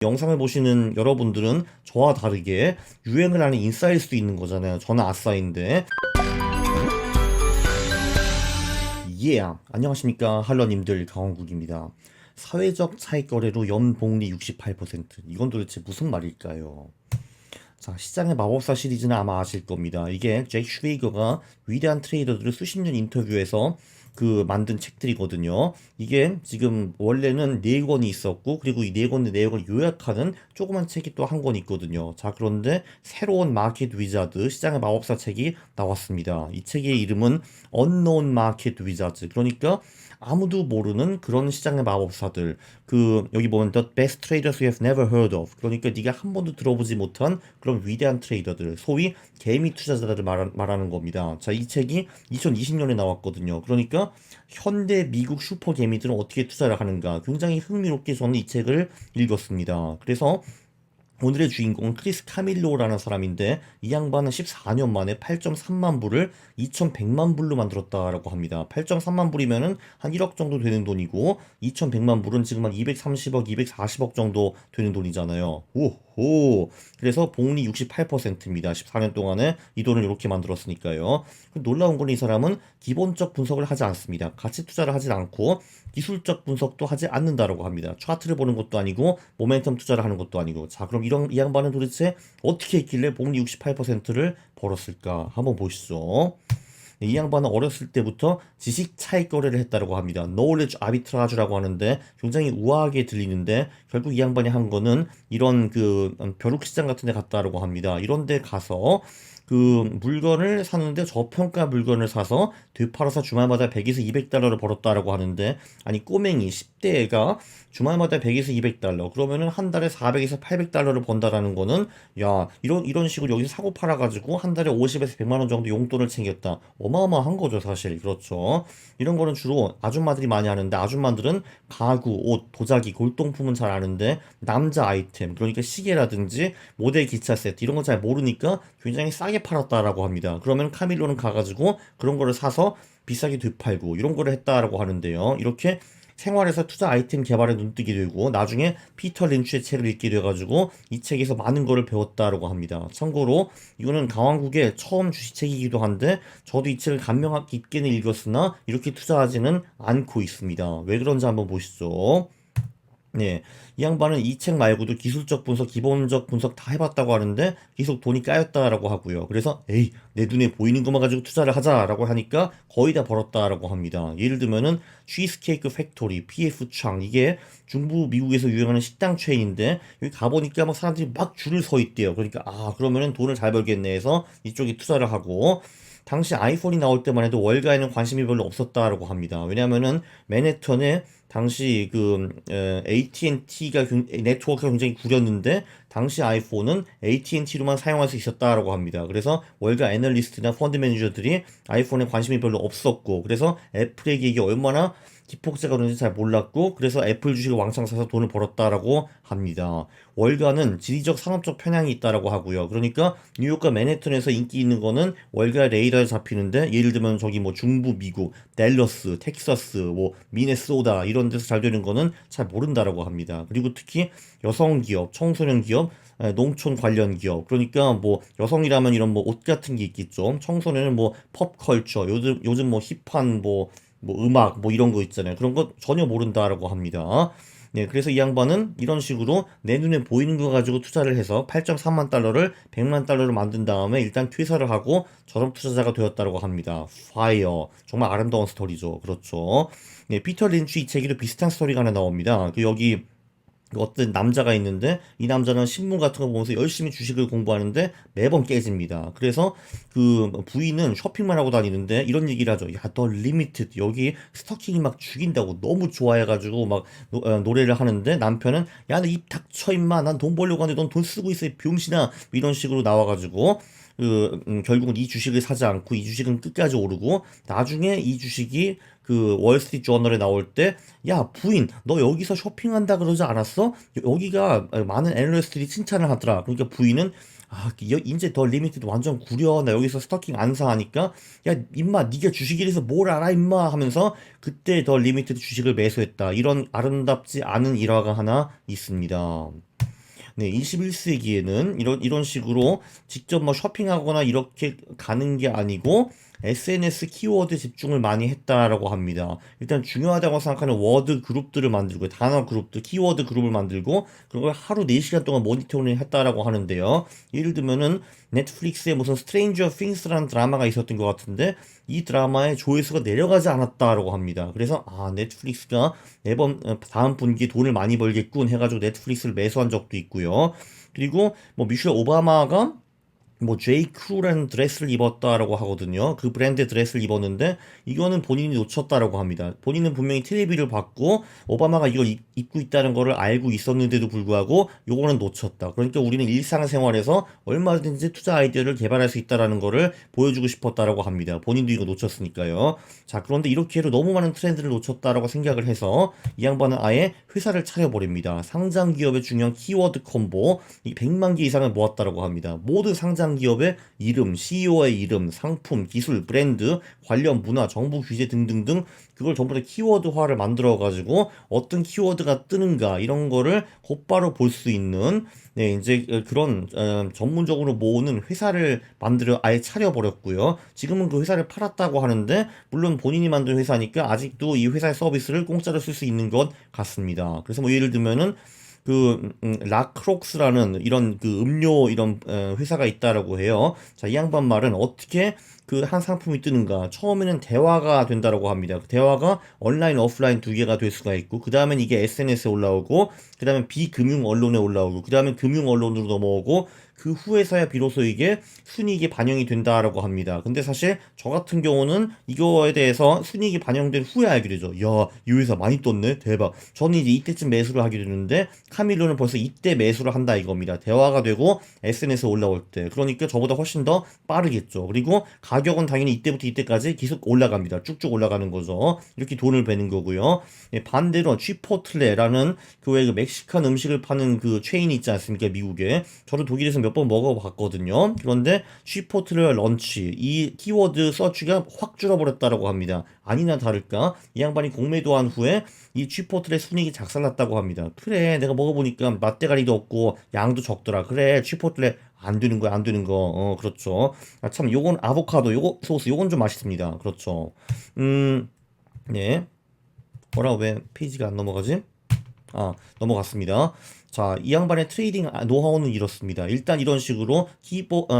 영상을 보시는 여러분들은 저와 다르게 유행을 하는 인싸일 수도 있는 거잖아요. 저는 아싸인데. 예, 안녕하십니까 할러님들, 강원국입니다. 사회적 차익 거래로 연복리 68%. 이건 도대체 무슨 말일까요? 자, 시장의 마법사 시리즈는 아마 아실 겁니다. 이게 잭 슈베이거가 위대한 트레이더들을 수십 년 인터뷰에서 만든 책들이거든요. 이게 지금 원래는 네 권이 있었고, 그리고 이 네 권의 내용을 요약하는 조그만 책이 또 한 권 있거든요. 자, 그런데 새로운 마켓 위자드, 시장의 마법사 책이 나왔습니다. 이 책의 이름은 언노운 마켓 위자드. 그러니까 아무도 모르는 그런 시장의 마법사들. 여기 보면 The best traders you have never heard of. 그러니까 네가 한 번도 들어보지 못한 그런 위대한 트레이더들, 소위 개미 투자자들을 말하는 겁니다. 자, 이 책이 2020년에 나왔거든요. 그러니까 현대 미국 슈퍼 개미들은 어떻게 투자를 하는가, 굉장히 흥미롭게 저는 이 책을 읽었습니다. 그래서 오늘의 주인공은 크리스 카밀로라는 사람인데, 이 양반은 14년 만에 8.3만 불을 2,100만 불로 만들었다라고 합니다. 8.3만 불이면은 한 1억 정도 되는 돈이고, 2,100만 불은 지금 한 230억, 240억 정도 되는 돈이잖아요. 오호. 그래서 복리 68%입니다. 14년 동안에 이 돈을 이렇게 만들었으니까요. 놀라운 건 이 사람은 기본적 분석을 하지 않습니다. 가치 투자를 하지 않고 기술적 분석도 하지 않는다라고 합니다. 차트를 보는 것도 아니고 모멘텀 투자를 하는 것도 아니고. 자, 그럼 이 양반은 도대체 어떻게 했길래 복리 68%를 벌었을까? 한번 보시죠. 이 양반은 어렸을 때부터 지식 차익 거래를 했다고 합니다. knowledge arbitrage라고 하는데 굉장히 우아하게 들리는데, 결국 이 양반이 한 거는 이런 벼룩시장 같은 데 갔다라고 합니다. 이런 데 가서 물건을 사는데 저평가 물건을 사서 되팔아서 주말마다 100에서 200달러를 벌었다라고 하는데, 아니 꼬맹이 10대가 주말마다 100에서 200달러 그러면은 한 달에 400에서 800달러를 번다라는 거는, 야, 이런 식으로 여기서 사고 팔아 가지고 한 달에 50에서 100만 원 정도 용돈을 챙겼다. 어마어마한 거죠, 사실. 그렇죠. 이런 거는 주로 아줌마들이 많이 하는데, 아줌마들은 가구, 옷, 도자기, 골동품은 잘 아는데 남자 아이템, 그러니까 시계라든지 모델 기차 세트 이런 거 잘 모르니까 굉장히 싸게 팔았다라고 합니다. 그러면 카밀로는 가가지고 그런 거를 사서 비싸게 되팔고 이런 거를 했다라고 하는데요. 이렇게 생활에서 투자 아이템 개발에 눈뜨게 되고, 나중에 피터 린치의 책을 읽게 돼가지고 이 책에서 많은 거를 배웠다라고 합니다. 참고로 이거는 강왕국의 처음 주식책이기도 한데, 저도 이 책을 감명 깊게는 읽었으나 이렇게 투자하지는 않고 있습니다. 왜 그런지 한번 보시죠. 네, 이 양반은 이 책 말고도 기술적 분석, 기본적 분석 다 해봤다고 하는데 계속 돈이 까였다라고 하고요. 그래서 에이, 내 눈에 보이는 것만 가지고 투자를 하자라고 하니까 거의 다 벌었다라고 합니다. 예를 들면은 취스케이크 팩토리, PF 창, 이게 중부 미국에서 유행하는 식당 체인인데, 여기 가보니까 막 사람들이 막 줄을 서 있대요. 그러니까 그러면은 돈을 잘 벌겠네 해서 이쪽에 투자를 하고, 당시 아이폰이 나올 때만 해도 월가에는 관심이 별로 없었다라고 합니다. 왜냐면은 맨해튼에 당시 AT&T가 네트워크가 굉장히 구렸는데, 당시 아이폰은 AT&T로만 사용할 수 있었다라고 합니다. 그래서 월가 애널리스트나 펀드 매니저들이 아이폰에 관심이 별로 없었고, 그래서 애플에게 이게 얼마나 기폭제가 오는지 잘 몰랐고, 그래서 애플 주식을 왕창 사서 돈을 벌었다라고 합니다. 월가는 지리적 산업적 편향이 있다라고 하고요. 그러니까 뉴욕과 맨해튼에서 인기 있는 거는 월가 레이더에 잡히는데, 예를 들면 저기 뭐 중부 미국, 댈러스, 텍사스, 뭐 미네소다 이런 데서 잘 되는 거는 잘 모른다라고 합니다. 그리고 특히 여성 기업, 청소년 기업, 농촌 관련 기업, 그러니까 뭐 여성이라면 이런 뭐 옷 같은 게 있겠죠. 청소년은 뭐 pop컬처, 요즘 뭐 힙한 뭐 음악 뭐 이런 거 있잖아요. 그런 거 전혀 모른다라고 합니다. 네, 그래서 이 양반은 이런 식으로 내 눈에 보이는 거 가지고 투자를 해서 8.3만 달러를 100만 달러로 만든 다음에 일단 퇴사를 하고 저렴 투자자가 되었다고 합니다. 파이어. 정말 아름다운 스토리죠. 그렇죠. 네, 피터 린치 이 책에도 비슷한 스토리가 하나 나옵니다. 여기 어떤 남자가 있는데, 이 남자는 신문 같은 거 보면서 열심히 주식을 공부하는데 매번 깨집니다. 그래서 부인은 쇼핑만 하고 다니는데 이런 얘기를 하죠. 야, 너 리미티드 여기 스토킹이 막 죽인다고 너무 좋아해가지고 막 노래를 하는데, 남편은 야, 너 입 닥쳐 임마, 난 돈 벌려고 하는데 넌 돈 쓰고 있어 이 병신아, 이런 식으로 나와가지고 결국은 이 주식을 사지 않고 이 주식은 끝까지 오르고, 나중에 이 주식이 월스트리트 저널에 나올 때, 야 부인 너 여기서 쇼핑한다 그러지 않았어? 여기가 많은 애널리스트들이 칭찬을 하더라. 그러니까 부인은 이제 더 리미티드 완전 구려, 나 여기서 스토킹 안 사 하니까, 야 임마 니가 주식이라서 뭘 알아 임마 하면서 그때 더 리미티드 주식을 매수했다. 이런 아름답지 않은 일화가 하나 있습니다. 네, 21세기에는 이런 식으로 직접 뭐 쇼핑하거나 이렇게 가는 게 아니고 SNS 키워드 집중을 많이 했다라고 합니다. 일단 중요하다고 생각하는 워드 그룹들을 만들고 단어 그룹들, 키워드 그룹을 만들고 그걸 하루 4시간 동안 모니터링 했다라고 하는데요. 예를 들면은 넷플릭스에 무슨 스트레인저 띵스라는 드라마가 있었던 것 같은데 이 드라마의 조회수가 내려가지 않았다라고 합니다. 그래서 넷플릭스가 매번 다음 분기에 돈을 많이 벌겠군 해가지고 넷플릭스를 매수한 적도 있고요. 그리고 뭐 미셸 오바마가 뭐 제이 크루라는 드레스를 입었다라고 하거든요. 그 브랜드 드레스를 입었는데 이거는 본인이 놓쳤다라고 합니다. 본인은 분명히 텔레비를 받고 오바마가 이걸 입고 있다는 거를 알고 있었는데도 불구하고 요거는 놓쳤다. 그러니까 우리는 일상생활에서 얼마든지 투자 아이디어를 개발할 수 있다라는 거를 보여주고 싶었다라고 합니다. 본인도 이거 놓쳤으니까요. 자, 그런데 이렇게 해도 너무 많은 트렌드를 놓쳤다라고 생각을 해서 이 양반은 아예 회사를 차려버립니다. 상장 기업의 중요한 키워드 콤보 이 100만 개 이상을 모았다라고 합니다. 모든 상장 기업의 이름, CEO의 이름, 상품, 기술, 브랜드, 관련 문화, 정부 규제 등등등 그걸 전부 다 키워드화를 만들어 가지고 어떤 키워드가 뜨는가 이런 거를 곧바로 볼 수 있는 네, 이제 그런 전문적으로 모으는 회사를 만들어 아예 차려버렸고요. 지금은 그 회사를 팔았다고 하는데 물론 본인이 만든 회사니까 아직도 이 회사의 서비스를 공짜로 쓸 수 있는 것 같습니다. 그래서 뭐 예를 들면은 라크록스라는 이런 그 음료 이런 회사가 있다라고 해요. 자, 이 양반 말은 어떻게 그 한 상품이 뜨는가? 처음에는 대화가 된다라고 합니다. 그 대화가 온라인, 오프라인 두 개가 될 수가 있고, 그 다음엔 이게 SNS에 올라오고, 그 다음에 비금융 언론에 올라오고, 그 다음에 금융 언론으로 넘어오고, 그 후에서야 비로소 이게 순이익에 반영이 된다라고 합니다. 근데 사실 저 같은 경우는 이거에 대해서 순이익이 반영된 후에 알게 되죠. 야, 이 회사 많이 떴네. 대박. 저는 이제 이때쯤 매수를 하게 되는데 카밀로는 벌써 이때 매수를 한다 이겁니다. 대화가 되고 SNS에 올라올 때. 그러니까 저보다 훨씬 더 빠르겠죠. 그리고 가격은 당연히 이때부터 이때까지 계속 올라갑니다. 쭉쭉 올라가는 거죠. 이렇게 돈을 버는 거고요. 예, 반대로 취포틀레라는 그 외 그 멕시칸 음식을 파는 그 체인이 있지 않습니까? 미국에. 저도 독일에서 몇 번 먹어봤거든요. 그런데 쉬포트레 런치 이 키워드 서치가 확 줄어버렸다라고 합니다. 아니나 다를까 이 양반이 공매도한 후에 이 쉬포트레 순이익이 작살났다고 합니다. 그래 내가 먹어보니까 맛대가리도 없고 양도 적더라. 그래 쉬포트레 안 되는 거야 안 되는 거. 그렇죠. 참 요건 아보카도 요거 소스 요건 좀 맛있습니다. 그렇죠. 네. 뭐라 왜 페이지가 안 넘어가지? 넘어갔습니다. 자, 이 양반의 트레이딩 노하우는 이렇습니다. 일단 이런 식으로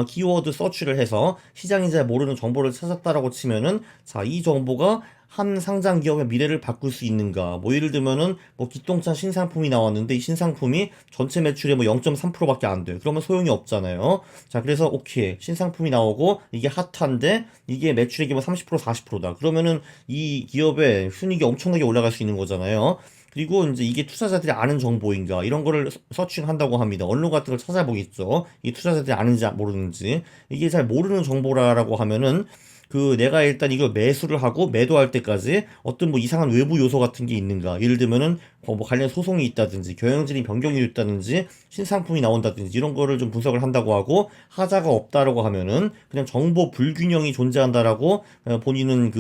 키워드 서치를 해서 시장이 잘 모르는 정보를 찾았다라고 치면은 자, 이 정보가 한 상장 기업의 미래를 바꿀 수 있는가? 뭐 예를 들면은 뭐 기똥찬 신상품이 나왔는데 이 신상품이 전체 매출의 뭐 0.3%밖에 안 돼. 그러면 소용이 없잖아요. 자, 그래서 오케이. 신상품이 나오고 이게 핫한데 이게 매출액이 뭐 30% 40%다. 그러면은 이 기업의 순이익이 엄청나게 올라갈 수 있는 거잖아요. 그리고 이제 이게 투자자들이 아는 정보인가 이런 거를 서칭한다고 합니다. 언론 같은 걸 찾아보겠죠. 이 투자자들이 아는지 모르는지 이게 잘 모르는 정보라고 하면은 그 내가 일단 이걸 매수를 하고 매도할 때까지 어떤 뭐 이상한 외부 요소 같은 게 있는가 예를 들면은 뭐 관련 소송이 있다든지 경영진이 변경이 됐다든지 신상품이 나온다든지 이런 거를 좀 분석을 한다고 하고 하자가 없다라고 하면은 그냥 정보 불균형이 존재한다라고 본인은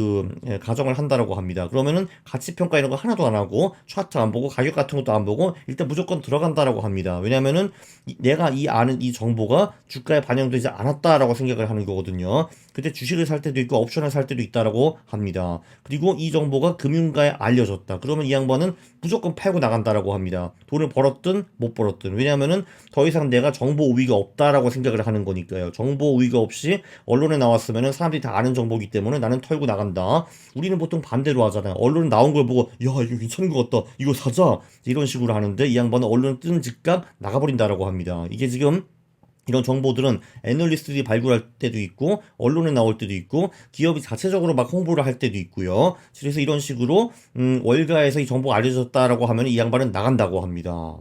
가정을 한다라고 합니다. 그러면은 가치 평가 이런 거 하나도 안 하고 차트 안 보고 가격 같은 것도 안 보고 일단 무조건 들어간다라고 합니다. 왜냐면은 내가 아는 이 정보가 주가에 반영되지 않았다라고 생각을 하는 거거든요. 그때 주식을 살 때도 있고 옵션을 살 때도 있다라고 합니다. 그리고 이 정보가 금융가에 알려졌다. 그러면 이 양반은 무조건 팔고 나간다라고 합니다. 돈을 벌었든 못 벌었든. 왜냐하면은 더 이상 내가 정보 우위가 없다라고 생각을 하는 거니까요. 정보 우위가 없이 언론에 나왔으면은 사람들이 다 아는 정보이기 때문에 나는 털고 나간다. 우리는 보통 반대로 하잖아요. 언론에 나온 걸 보고 야 이거 괜찮은 것 같다. 이거 사자. 이런 식으로 하는데 이 양반은 언론 뜨는 즉각 나가버린다라고 합니다. 이게 지금 이런 정보들은 애널리스트들이 발굴할 때도 있고 언론에 나올 때도 있고 기업이 자체적으로 막 홍보를 할 때도 있고요. 그래서 이런 식으로 월가에서 이 정보가 알려졌다라고 하면 이 양반은 나간다고 합니다.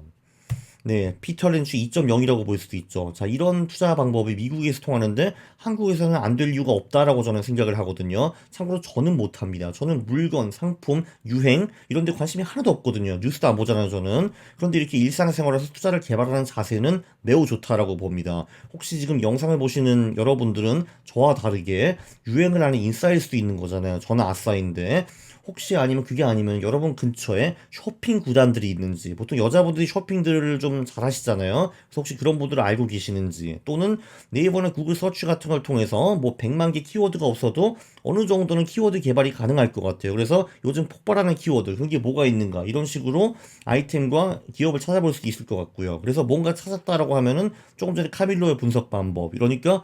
네, 피터 렌치 2.0이라고 볼 수도 있죠. 자, 이런 투자 방법이 미국에서 통하는데 한국에서는 안 될 이유가 없다라고 저는 생각을 하거든요. 참고로 저는 못합니다. 저는 물건, 상품, 유행 이런 데 관심이 하나도 없거든요. 뉴스도 안 보잖아요, 저는. 그런데 이렇게 일상생활에서 투자를 개발하는 자세는 매우 좋다라고 봅니다. 혹시 지금 영상을 보시는 여러분들은 저와 다르게 유행을 하는 인싸일 수도 있는 거잖아요. 저는 아싸인데 혹시 아니면 그게 아니면 여러분 근처에 쇼핑 구단들이 있는지, 보통 여자분들이 쇼핑들을 좀 잘 하시잖아요. 그래서 혹시 그런 분들을 알고 계시는지, 또는 네이버나 구글 서치 같은 걸 통해서 뭐 100만 개 키워드가 없어도 어느 정도는 키워드 개발이 가능할 것 같아요. 그래서 요즘 폭발하는 키워드, 그게 뭐가 있는가, 이런 식으로 아이템과 기업을 찾아볼 수 있을 것 같고요. 그래서 뭔가 찾았다라고 하면은 조금 전에 카밀로의 분석 방법, 이러니까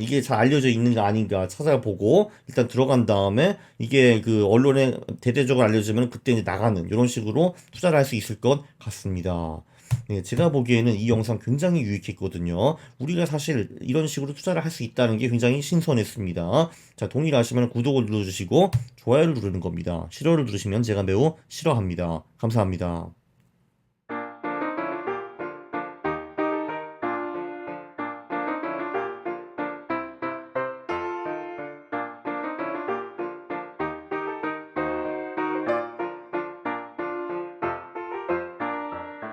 이게 잘 알려져 있는가 아닌가 찾아보고 일단 들어간 다음에 이게 그 언론에 대대적으로 알려지면 그때 이제 나가는 이런 식으로 투자를 할 수 있을 것 같습니다. 네, 제가 보기에는 이 영상 굉장히 유익했거든요. 우리가 사실 이런 식으로 투자를 할 수 있다는 게 굉장히 신선했습니다. 자, 동의하시면 구독을 눌러주시고 좋아요를 누르는 겁니다. 싫어를 누르시면 제가 매우 싫어합니다. 감사합니다.